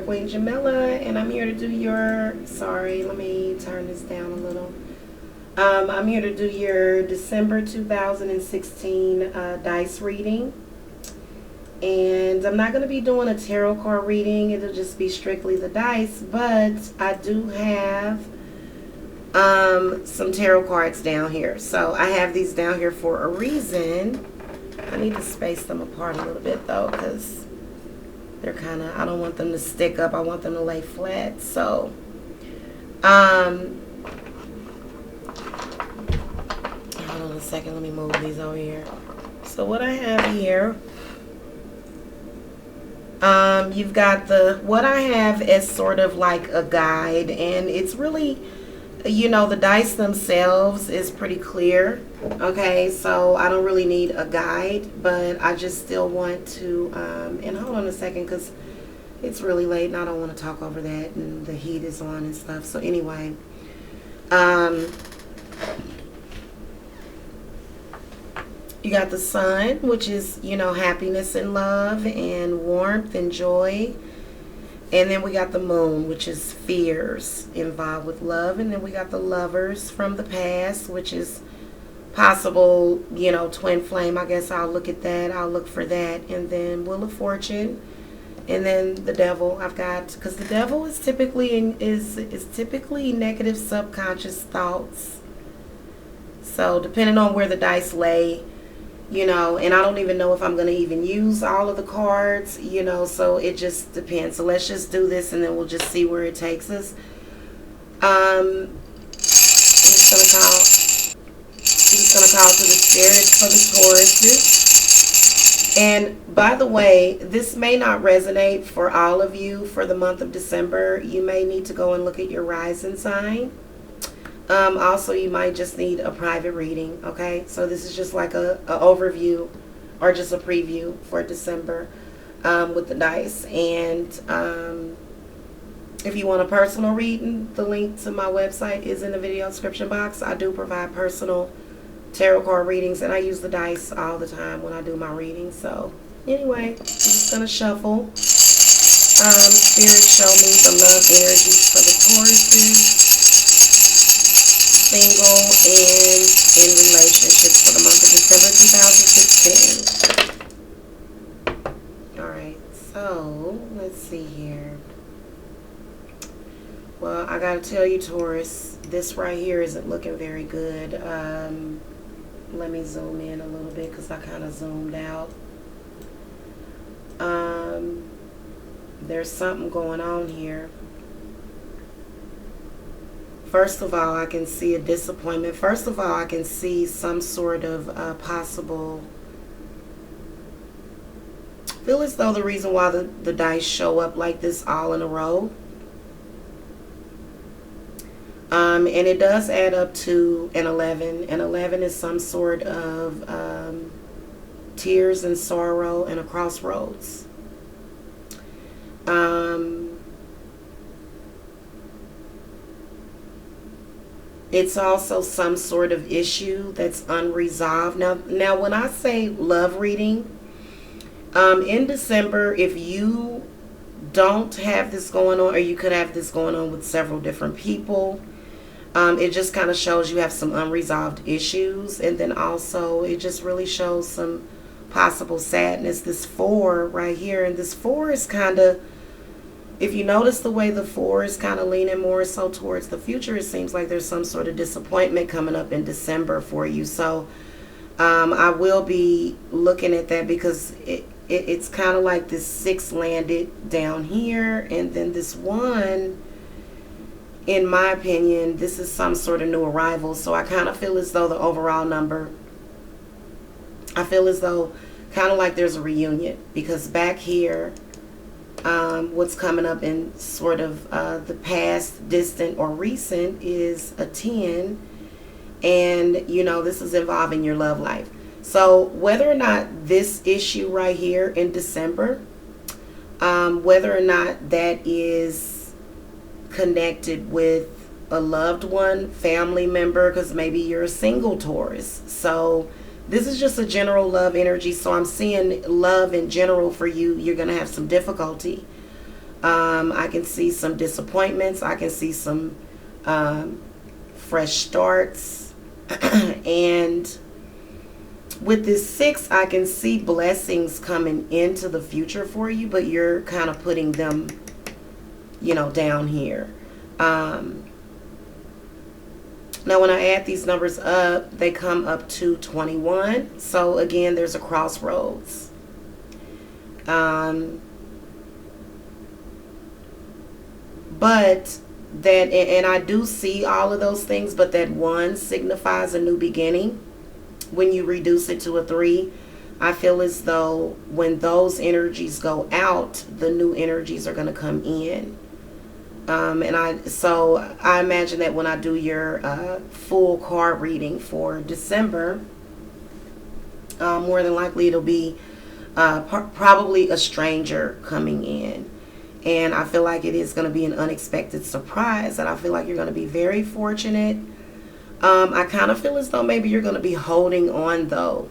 Queen Jamila, and I'm here to do your, sorry, let me turn this down a little. I'm here to do your December 2016 dice reading. And I'm not going to be doing a tarot card reading. It'll just be strictly the dice, but I do have some tarot cards down here. So I have these down here for a reason. I need to space them apart a little bit though, because they're kind of, I don't want them to stick up. I want them to lay flat. So, hold on a second. Let me move these over here. So what I have here, you've got what I have is sort of like a guide, and it's really, you know, the dice themselves is pretty clear. Okay, so I don't really need a guide, but I just still want to, and hold on a second, because it's really late and I don't want to talk over that, and the heat is on and stuff. So anyway, you got the sun, which is, you know, happiness and love and warmth and joy. And then we got the moon, which is fears involved with love. And then we got the lovers from the past, which is possible, you know, twin flame. I guess I'll look at that. I'll look for that. And then Wheel of Fortune. And then the devil I've got, because the devil is typically is typically negative subconscious thoughts. So depending on where the dice lay, you know, and I don't even know if I'm going to even use all of the cards, you know, so it just depends. So let's just do this and then we'll just see where it takes us. I'm just going to call to the spirits for the Tauruses. And by the way, this may not resonate for all of you for the month of December. You may need to go and look at your rising sign. Also, you might just need a private reading, okay? So this is just like a overview or just a preview for December with the dice. And if you want a personal reading, the link to my website is in the video description box. I do provide personal tarot card readings, and I use the dice all the time when I do my readings. So anyway, I'm just going to shuffle. Spirit, show me the love energies for the Tauruses, single and in relationships for the month of December 2016. Alright, so let's see here. Well, I gotta tell you, Taurus, this right here isn't looking very good. Let me zoom in a little bit because I kind of zoomed out. There's something going on here. First of all, I can see a disappointment. First of all, I can see some sort of possible... I feel as though the reason why the dice show up like this all in a row. And it does add up to an 11. And 11 is some sort of tears and sorrow and a crossroads. It's also some sort of issue that's unresolved. Now when I say love reading, in December, if you don't have this going on, or you could have this going on with several different people, it just kind of shows you have some unresolved issues. And then also it just really shows some possible sadness. This 4 right here, and this 4 is kind of, if you notice the way the 4 is kind of leaning more so towards the future, it seems like there's some sort of disappointment coming up in December for you. So I will be looking at that, because it's kind of like this 6 landed down here, and then this 1, in my opinion, this is some sort of new arrival. So I kind of feel as though the overall number, I feel as though kind of like there's a reunion, because back here, what's coming up in sort of the past, distant, or recent is a 10. And, you know, this is involving your love life. So whether or not this issue right here in December, whether or not that is connected with a loved one, family member, because maybe you're a single Taurus. So this is just a general love energy. So I'm seeing love in general for you. You're going to have some difficulty. I can see some disappointments. I can see some fresh starts. And with this 6, I can see blessings coming into the future for you, but you're kind of putting them, you know, down here. Now, when I add these numbers up, they come up to 21. So again, there's a crossroads. But that, and I do see all of those things, but that 1 signifies a new beginning. When you reduce it to a 3, I feel as though when those energies go out, the new energies are going to come in. So I imagine that when I do your full card reading for December, more than likely it'll be probably a stranger coming in. And I feel like it is going to be an unexpected surprise, and I feel like you're going to be very fortunate. I kind of feel as though maybe you're going to be holding on, though,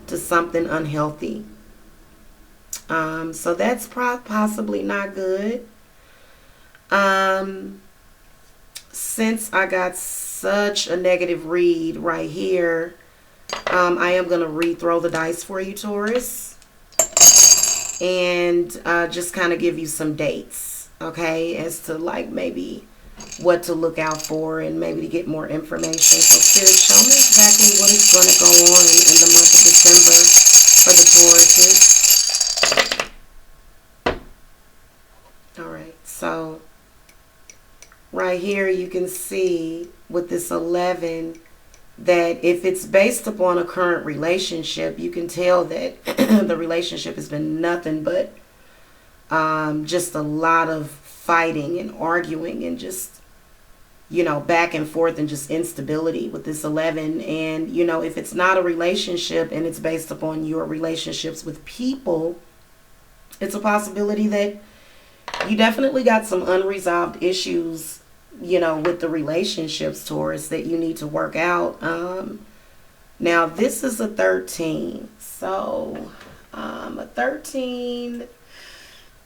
to something unhealthy. So that's possibly not good. Since I got such a negative read right here, I am going to re-throw the dice for you, Taurus. And just kind of give you some dates, okay, as to like maybe what to look out for, and maybe to get more information. So Spirit, show me exactly what is going to go on in the month of December for the Tauruses. All right, so right here you can see with this 11 that if it's based upon a current relationship, you can tell that the relationship has been nothing but just a lot of fighting and arguing, and just, you know, back and forth, and just instability with this 11. And, you know, if it's not a relationship and it's based upon your relationships with people, it's a possibility that you definitely got some unresolved issues, you know, with the relationships, Taurus, that you need to work out. Now this is a 13. So a 13,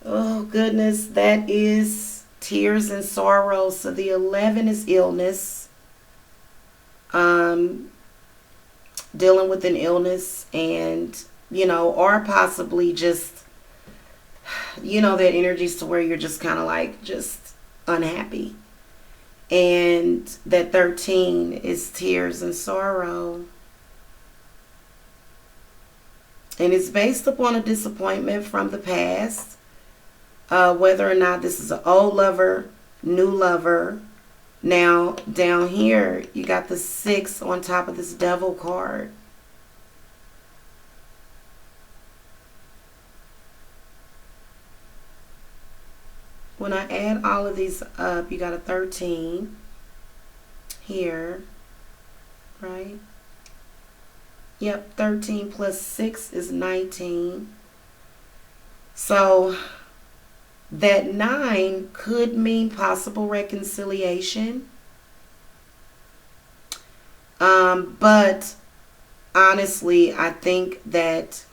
oh goodness, that is tears and sorrow. So the 11 is illness, dealing with an illness, and, you know, or possibly just, you know, that energies to where you're just kind of like just unhappy. And that 13 is tears and sorrow. And it's based upon a disappointment from the past. Whether or not this is an old lover, new lover. Now, down here, you got the 6 on top of this devil card. When I add all of these up, you got a 13 here, right? Yep, 13 plus 6 is 19. So that 9 could mean possible reconciliation. But honestly, I think that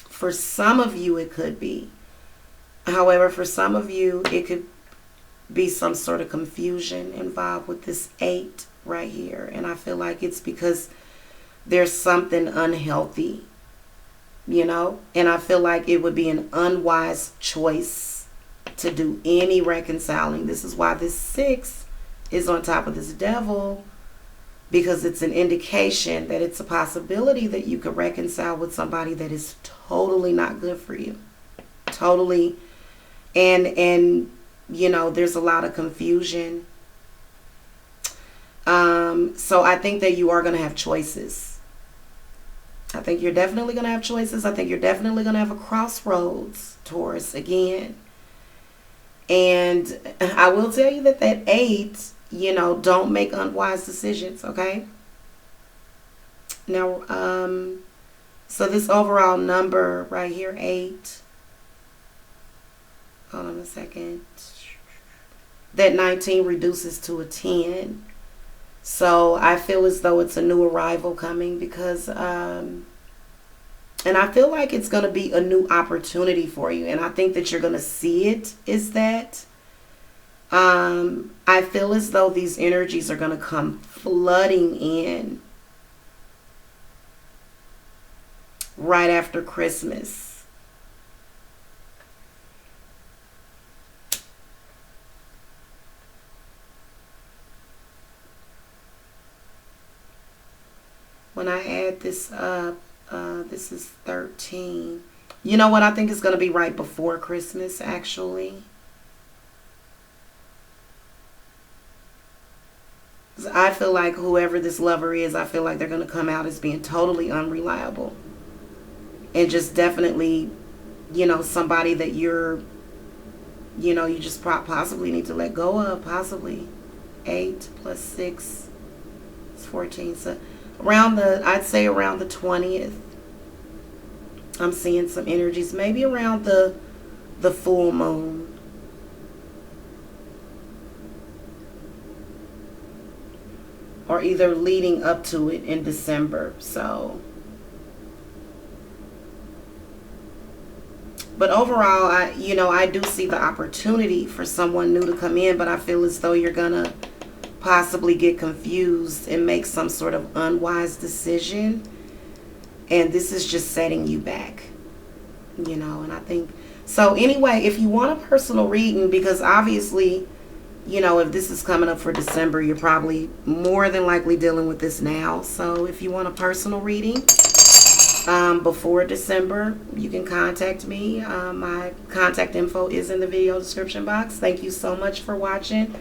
for some of you it could be. However, for some of you, it could be some sort of confusion involved with this 8 right here. And I feel like it's because there's something unhealthy, you know, and I feel like it would be an unwise choice to do any reconciling. This is why this 6 is on top of this devil, because it's an indication that it's a possibility that you could reconcile with somebody that is totally not good for you. Totally. And you know, there's a lot of confusion. So I think that you are going to have choices. I think you're definitely going to have choices. I think you're definitely going to have a crossroads, Taurus, again. And I will tell you that 8, you know, don't make unwise decisions, okay? Now, so this overall number right here, 8. Hold on a second. That 19 reduces to a 10. So I feel as though it's a new arrival coming, because, and I feel like it's going to be a new opportunity for you. And I think that you're going to see it is that. I feel as though these energies are going to come flooding in right after Christmas. When I add this up, this is 13. You know what? I think it's going to be right before Christmas, actually. I feel like whoever this lover is, I feel like they're going to come out as being totally unreliable. And just definitely, you know, somebody that you're, you know, you just possibly need to let go of, possibly. 8 plus 6 is 14. So around I'd say around the 20th, I'm seeing some energies. Maybe around the full moon. Or either leading up to it in December. So, but overall, I do see the opportunity for someone new to come in, but I feel as though you're gonna possibly get confused and make some sort of unwise decision, and this is just setting you back, you know. And I think so. Anyway, if you want a personal reading, because obviously, you know, if this is coming up for December, you're probably more than likely dealing with this now. So if you want a personal reading before December, you can contact me. My contact info is in the video description box. Thank you so much for watching.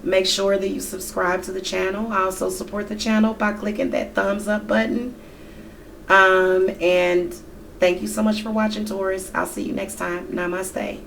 Make sure that you subscribe to the channel. I also support the channel by clicking that thumbs up button. And thank you so much for watching, Taurus. I'll see you next time. Namaste.